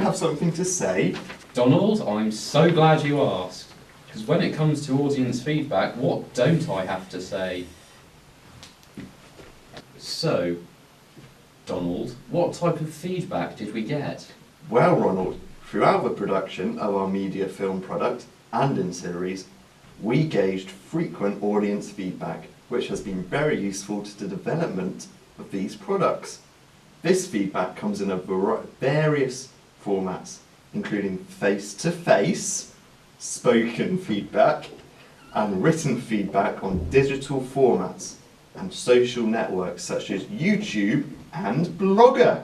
have something to say? Donald, I'm so glad you asked. Because when it comes to audience feedback, what don't I have to say? So, Donald, what type of feedback did we get? Well, Ronald, throughout the production of our media film product and in series, we gauged frequent audience feedback, which has been very useful to the development of these products. This feedback comes in various formats, including face-to-face, spoken feedback, and written feedback on digital formats and social networks such as YouTube and Blogger.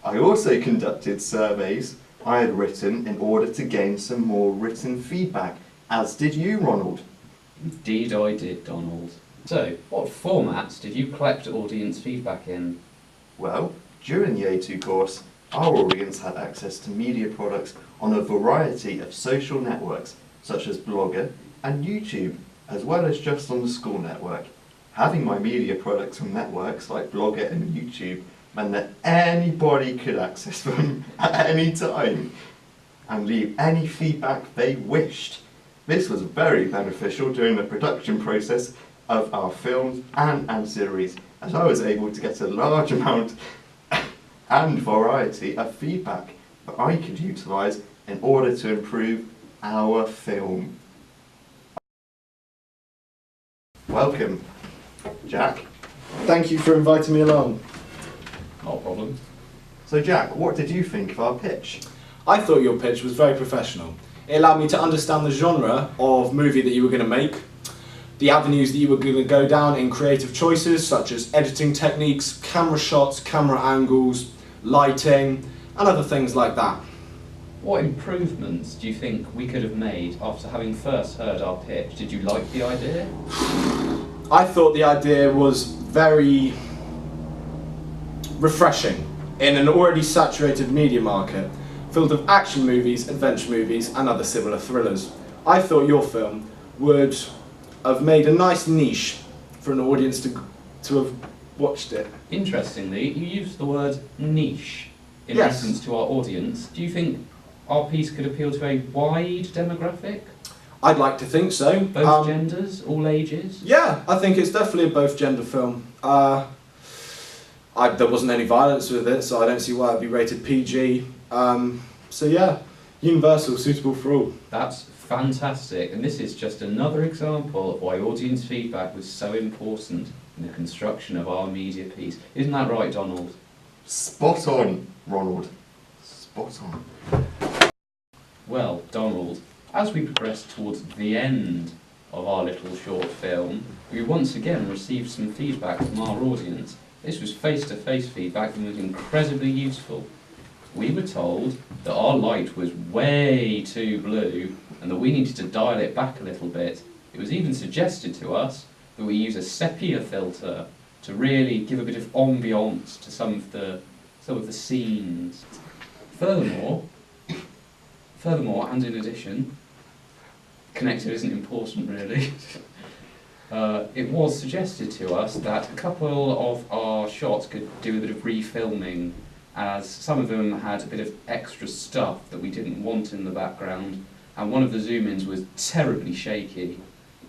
I also conducted surveys I had written in order to gain some more written feedback, as did you, Ronald. Indeed I did, Donald. So, what formats did you collect audience feedback in? Well, during the A2 course, our audience had access to media products on a variety of social networks, such as Blogger and YouTube, as well as just on the school network. Having my media products on networks like Blogger and YouTube meant that anybody could access them at any time and leave any feedback they wished. This was very beneficial during the production process of our films and ancillaries, as I was able to get a large amount and variety of feedback that I could utilise in order to improve our film. Welcome, Jack. Thank you for inviting me along. Not a problem. So Jack, what did you think of our pitch? I thought your pitch was very professional. It allowed me to understand the genre of movie that you were going to make, the avenues that you were going to go down in creative choices such as editing techniques, camera shots, camera angles, lighting, and other things like that. What improvements do you think we could have made after having first heard our pitch? Did you like the idea? I thought the idea was very refreshing in an already saturated media market filled with action movies, adventure movies, and other similar thrillers. I thought your film would have made a nice niche for an audience to have watched it. Interestingly, you used the word niche in Yes. reference to our audience. Do you think our piece could appeal to a wide demographic? I'd like to think so. Both genders, all ages? Yeah, I think it's definitely a both gender film. There wasn't any violence with it, so I don't see why it'd be rated PG. So yeah, universal, suitable for all. That's fantastic, and this is just another example of why audience feedback was so important in the construction of our media piece. Isn't that right, Donald? Spot on, Ronald. Spot on. Well, Donald, as we progress towards the end of our little short film, we once again received some feedback from our audience. This was face-to-face feedback and was incredibly useful. We were told that our light was way too blue and that we needed to dial it back a little bit. It was even suggested to us that we use a sepia filter to really give a bit of ambiance to some of the scenes. Furthermore, and in addition, connected isn't important really. It was suggested to us that a couple of our shots could do a bit of refilming, as some of them had a bit of extra stuff that we didn't want in the background, and one of the zoom-ins was terribly shaky.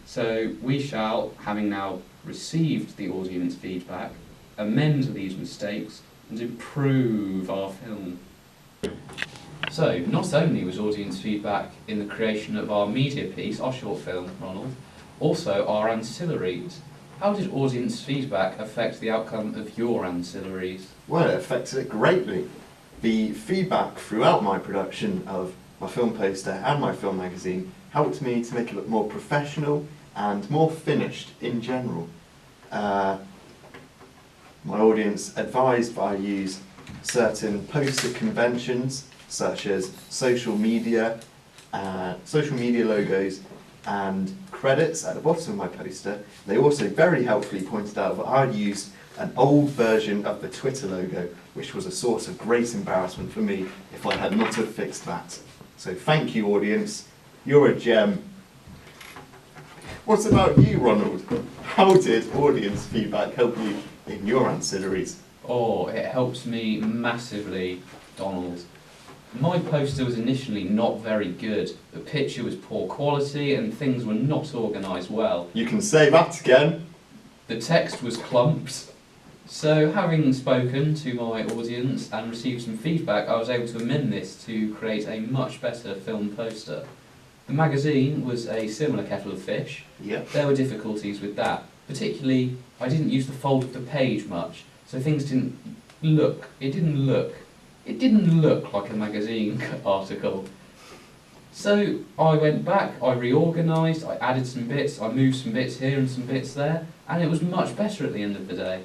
So we shall, having now received the audience feedback, amend these mistakes and improve our film. So, not only was audience feedback in the creation of our media piece, our short film, Ronald, also our ancillaries. How did audience feedback affect the outcome of your ancillaries? Well, it affected it greatly. The feedback throughout my production of my film poster and my film magazine helped me to make it look more professional and more finished in general. My audience advised that I use certain poster conventions such as social media logos and credits at the bottom of my poster. They also very helpfully pointed out that I'd used an old version of the Twitter logo, which was a source of great embarrassment for me if I had not have fixed that. So thank you, audience. You're a gem. What about you, Ronald? How did audience feedback help you in your ancillaries? Oh, it helps me massively, Donald. My poster was initially not very good. The picture was poor quality and things were not organised well. You can say that again. The text was clumped. So, having spoken to my audience and received some feedback, I was able to amend this to create a much better film poster. The magazine was a similar kettle of fish. Yep. There were difficulties with that. Particularly, I didn't use the fold of the page much, so things didn't look like a magazine article. So I went back, I reorganised, I added some bits, I moved some bits here and some bits there, and it was much better at the end of the day.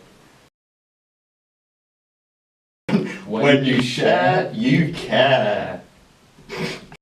When you share, you care.